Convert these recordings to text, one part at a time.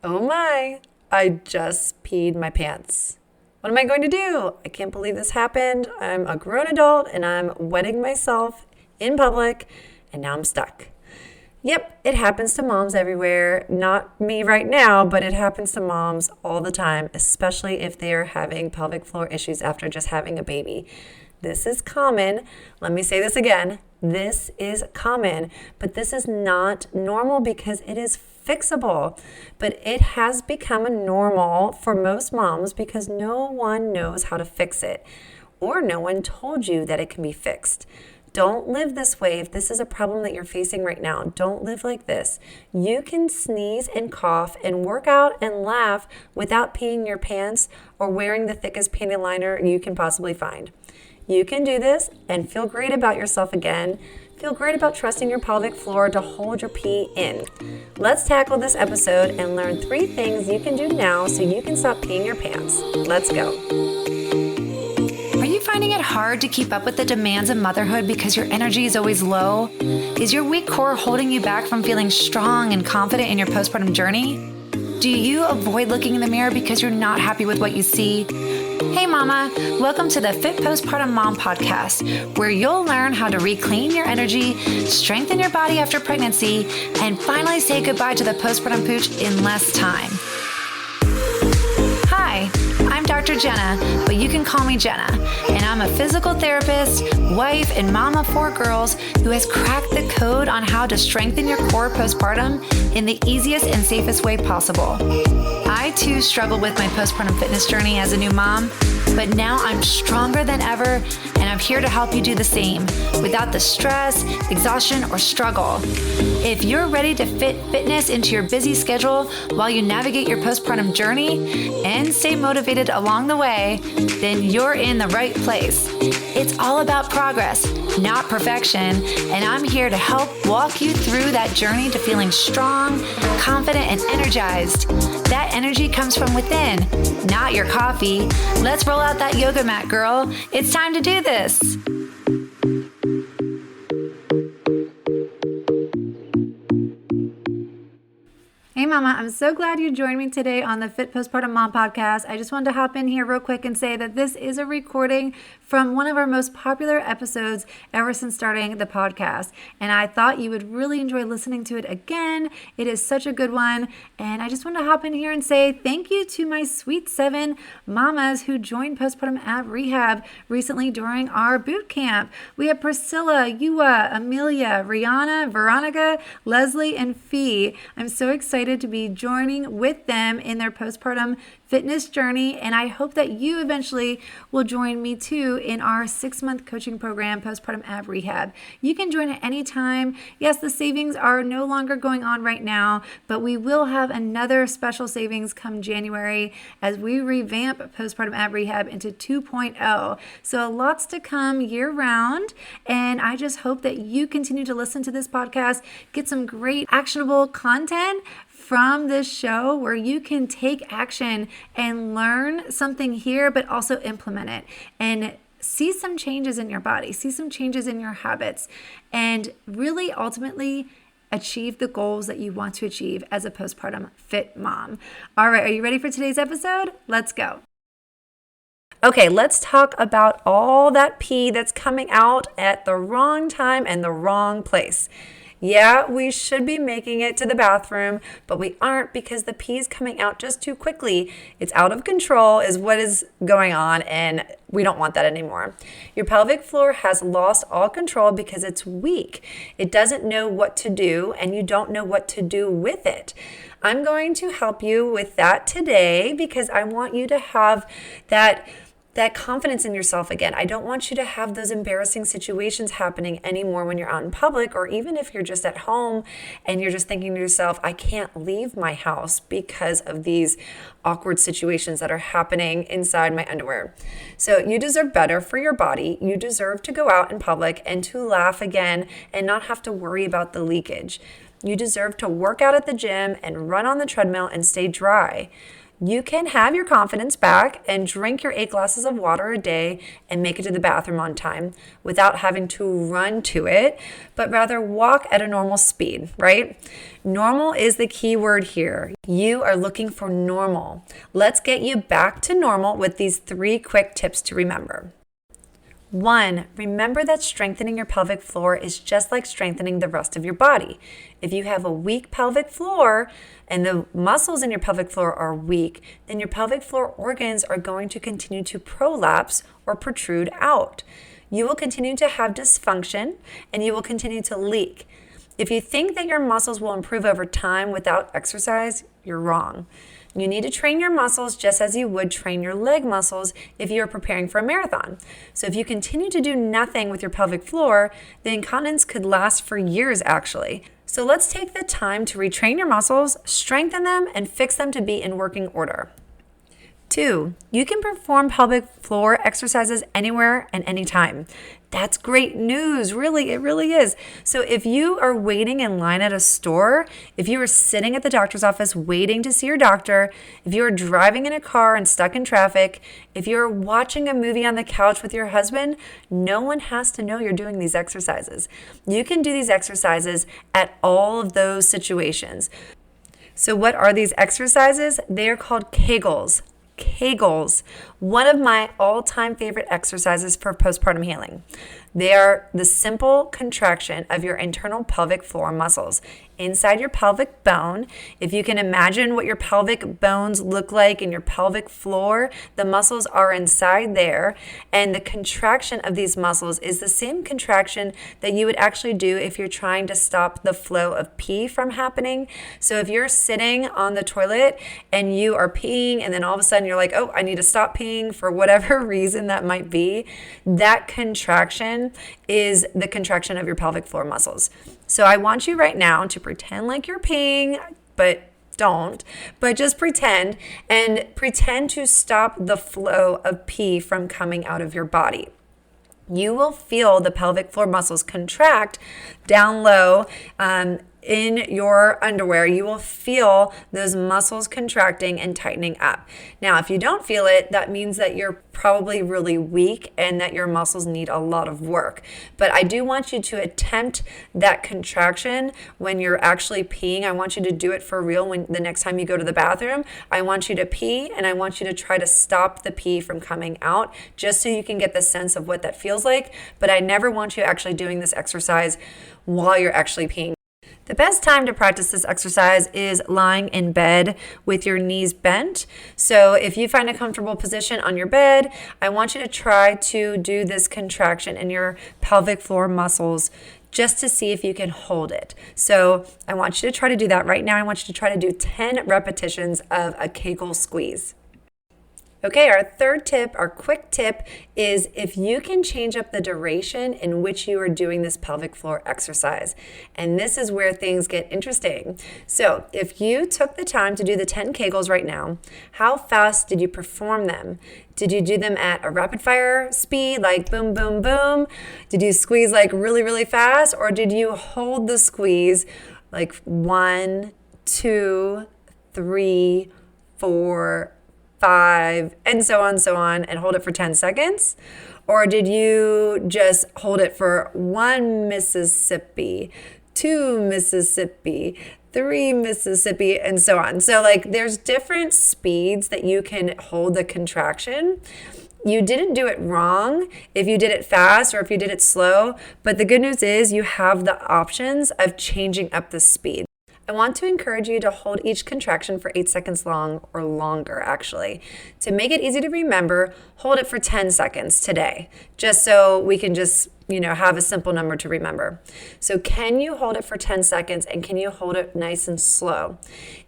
Oh my, I just peed my pants. What am I going to do? I can't believe this happened. I'm a grown adult and I'm wetting myself in public and now I'm stuck. Yep, it happens to moms everywhere. Not me right now, but it happens to moms all the time, especially if they are having pelvic floor issues after just having a baby. This is common. Let me say this again. This is common, but this is not normal because it is fixable. But it has become a normal for most moms because no one knows how to fix it, or no one told you that it can be fixed. Don't live this way. If this is a problem that you're facing right now, don't live like this. You can sneeze and cough and work out and laugh without peeing your pants or wearing the thickest panty liner you can possibly find. You can do this and feel great about yourself again. Feel great about trusting your pelvic floor to hold your pee in. Let's tackle this episode and learn 3 things you can do now so you can stop peeing your pants. Let's go. Are you finding it hard to keep up with the demands of motherhood because your energy is always low? Is your weak core holding you back from feeling strong and confident in your postpartum journey? Do you avoid looking in the mirror because you're not happy with what you see? Hey mama, welcome to the Fit Postpartum Mom podcast, where you'll learn how to reclaim your energy, strengthen your body after pregnancy, and finally say goodbye to the postpartum pooch in less time. Hi, I'm Dr. Jena, but you can call me Jena, and I'm a physical therapist, wife, and mom of 4 girls who has cracked the code on how to strengthen your core postpartum in the easiest and safest way possible. I too struggled with my postpartum fitness journey as a new mom, but now I'm stronger than ever, and I'm here to help you do the same without the stress, exhaustion, or struggle. If you're ready to fit fitness into your busy schedule while you navigate your postpartum journey and stay motivated along the way, then you're in the right place. It's all about progress, not perfection, and I'm here to help walk you through that journey to feeling strong, confident, and energized. That energy comes from within, not your coffee. Let's roll out that yoga mat, girl. It's time to do this. Hey mama, I'm so glad you joined me today on the Fit Postpartum Mom podcast. I just wanted to hop in here real quick and say that this is a recording from one of our most popular episodes ever since starting the podcast. And I thought you would really enjoy listening to it again. It is such a good one. And I just want to hop in here and say thank you to my sweet 7 mamas who joined Postpartum at Rehab recently during our boot camp. We have Priscilla, Yua, Amelia, Rihanna, Veronica, Leslie, and Fee. I'm so excited to be joining with them in their postpartum fitness journey, and I hope that you eventually will join me too in our 6-month coaching program, Postpartum at Rehab. You can join at any time. Yes, the savings are no longer going on right now, but we will have another special savings come January as we revamp Postpartum at Rehab into 2.0. So lots to come year round, and I just hope that you continue to listen to this podcast, get some great actionable content from this show where you can take action and learn something here, but also implement it and see some changes in your body, see some changes in your habits, and really ultimately achieve the goals that you want to achieve as a postpartum fit mom. All right, are you ready for today's episode? Let's go. Okay, let's talk about all that pee that's coming out at the wrong time and the wrong place. Yeah, we should be making it to the bathroom, but we aren't because the pee is coming out just too quickly. It's out of control is what is going on, and we don't want that anymore. Your pelvic floor has lost all control because it's weak. It doesn't know what to do, and you don't know what to do with it. I'm going to help you with that today because I want you to have that confidence in yourself again. I don't want you to have those embarrassing situations happening anymore when you're out in public, or even if you're just at home and you're just thinking to yourself, I can't leave my house because of these awkward situations that are happening inside my underwear. So you deserve better for your body. You deserve to go out in public and to laugh again and not have to worry about the leakage. You deserve to work out at the gym and run on the treadmill and stay dry. You can have your confidence back and drink your 8 glasses of water a day and make it to the bathroom on time without having to run to it, but rather walk at a normal speed, right? Normal is the key word here. You are looking for normal. Let's get you back to normal with these 3 quick tips to remember. 1, remember that strengthening your pelvic floor is just like strengthening the rest of your body. If you have a weak pelvic floor and the muscles in your pelvic floor are weak, then your pelvic floor organs are going to continue to prolapse or protrude out. You will continue to have dysfunction and you will continue to leak. If you think that your muscles will improve over time without exercise, you're wrong. You need to train your muscles just as you would train your leg muscles if you are preparing for a marathon. So if you continue to do nothing with your pelvic floor, the incontinence could last for years actually. So let's take the time to retrain your muscles, strengthen them, and fix them to be in working order. 2, you can perform pelvic floor exercises anywhere and anytime. That's great news, really, it really is. So if you are waiting in line at a store, if you are sitting at the doctor's office waiting to see your doctor, if you are driving in a car and stuck in traffic, if you're watching a movie on the couch with your husband, no one has to know you're doing these exercises. You can do these exercises at all of those situations. So what are these exercises? They are called Kegels. Kegels, one of my all-time favorite exercises for postpartum healing. They are the simple contraction of your internal pelvic floor muscles inside your pelvic bone. If you can imagine what your pelvic bones look like in your pelvic floor, the muscles are inside there, and the contraction of these muscles is the same contraction that you would actually do if you're trying to stop the flow of pee from happening. So if you're sitting on the toilet and you are peeing and then all of a sudden you're like, oh, I need to stop peeing for whatever reason that might be, that contraction is the contraction of your pelvic floor muscles. So I want you right now to pretend like you're peeing, but don't, but just pretend to stop the flow of pee from coming out of your body. You will feel the pelvic floor muscles contract down low, in your underwear. You will feel those muscles contracting and tightening up. Now, if you don't feel it, that means that you're probably really weak and that your muscles need a lot of work. But I do want you to attempt that contraction when you're actually peeing. I want you to do it for real when the next time you go to the bathroom. I want you to pee and I want you to try to stop the pee from coming out just so you can get the sense of what that feels like. But I never want you actually doing this exercise while you're actually peeing. The best time to practice this exercise is lying in bed with your knees bent. So if you find a comfortable position on your bed, I want you to try to do this contraction in your pelvic floor muscles just to see if you can hold it. So I want you to try to do that right now. I want you to try to do 10 repetitions of a Kegel squeeze. Okay, our third tip, our quick tip, is if you can change up the duration in which you are doing this pelvic floor exercise. And this is where things get interesting. So if you took the time to do the 10 Kegels right now, how fast did you perform them? Did you do them at a rapid fire speed, like boom, boom, boom? Did you squeeze like really, really fast? Or did you hold the squeeze like 1, 2, 3, 4, 5, and so on, and hold it for 10 seconds? Or did you just hold it for 1 Mississippi, 2 Mississippi, 3 Mississippi, and so on? So like there's different speeds that you can hold the contraction. You didn't do it wrong if you did it fast or if you did it slow, but the good news is you have the options of changing up the speed. I want to encourage you to hold each contraction for 8 seconds long or longer, actually. To make it easy to remember, hold it for 10 seconds today, just so we can just, have a simple number to remember. So can you hold it for 10 seconds and can you hold it nice and slow?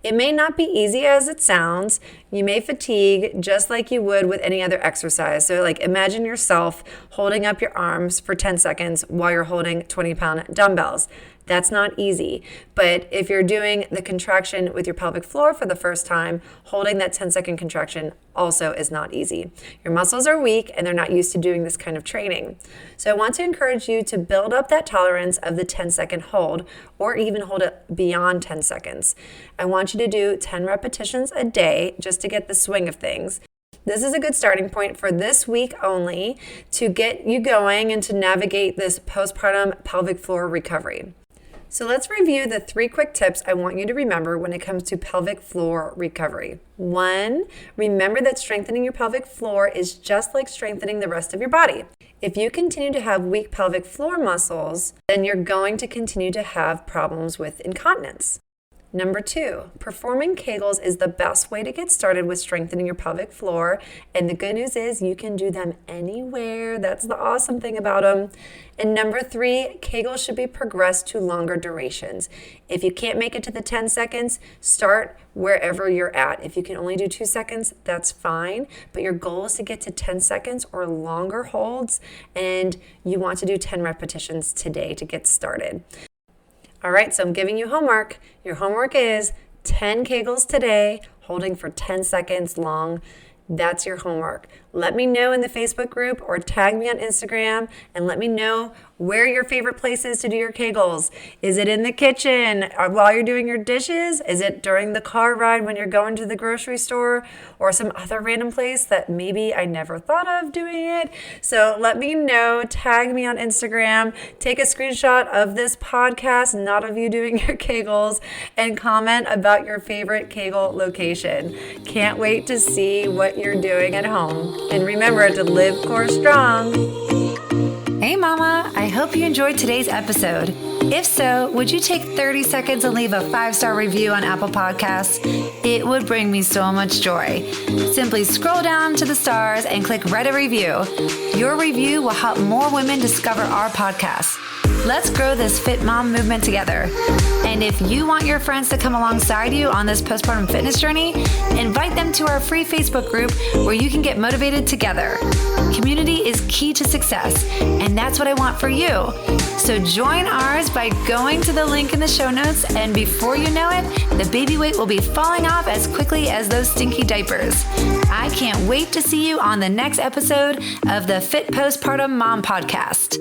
It may not be easy as it sounds. You may fatigue just like you would with any other exercise. So like imagine yourself holding up your arms for 10 seconds while you're holding 20-pound dumbbells. That's not easy. But if you're doing the contraction with your pelvic floor for the first time, holding that 10-second contraction also is not easy. Your muscles are weak and they're not used to doing this kind of training. So I want to encourage you to build up that tolerance of the 10-second hold, or even hold it beyond 10 seconds. I want you to do 10 repetitions a day just to get the swing of things. This is a good starting point for this week only to get you going and to navigate this postpartum pelvic floor recovery. So let's review the 3 quick tips I want you to remember when it comes to pelvic floor recovery. 1, remember that strengthening your pelvic floor is just like strengthening the rest of your body. If you continue to have weak pelvic floor muscles, then you're going to continue to have problems with incontinence. Number 2, performing Kegels is the best way to get started with strengthening your pelvic floor. And the good news is you can do them anywhere. That's the awesome thing about them. And number 3, Kegels should be progressed to longer durations. If you can't make it to the 10 seconds, start wherever you're at. If you can only do 2 seconds, that's fine. But your goal is to get to 10 seconds or longer holds. And you want to do 10 repetitions today to get started. All right, so I'm giving you homework. Your homework is 10 Kegels today, holding for 10 seconds long. That's your homework. Let me know in the Facebook group or tag me on Instagram and let me know where your favorite place is to do your Kegels. Is it in the kitchen while you're doing your dishes? Is it during the car ride when you're going to the grocery store or some other random place that maybe I never thought of doing it? So let me know, tag me on Instagram, take a screenshot of this podcast, not of you doing your Kegels, and comment about your favorite Kegel location. Can't wait to see what you're doing at home. And remember to live core strong. Hey mama, I hope you enjoyed today's episode. If so, would you take 30 seconds and leave a 5-star review on Apple Podcasts? It would bring me so much joy. Simply scroll down to the stars and click write a review. Your review will help more women discover our podcast. Let's grow this fit mom movement together. And if you want your friends to come alongside you on this postpartum fitness journey, invite them to our free Facebook group where you can get motivated together. Community is key to success, and that's what I want for you. So join ours by going to the link in the show notes, and before you know it, the baby weight will be falling off as quickly as those stinky diapers. I can't wait to see you on the next episode of the Fit Postpartum Mom Podcast.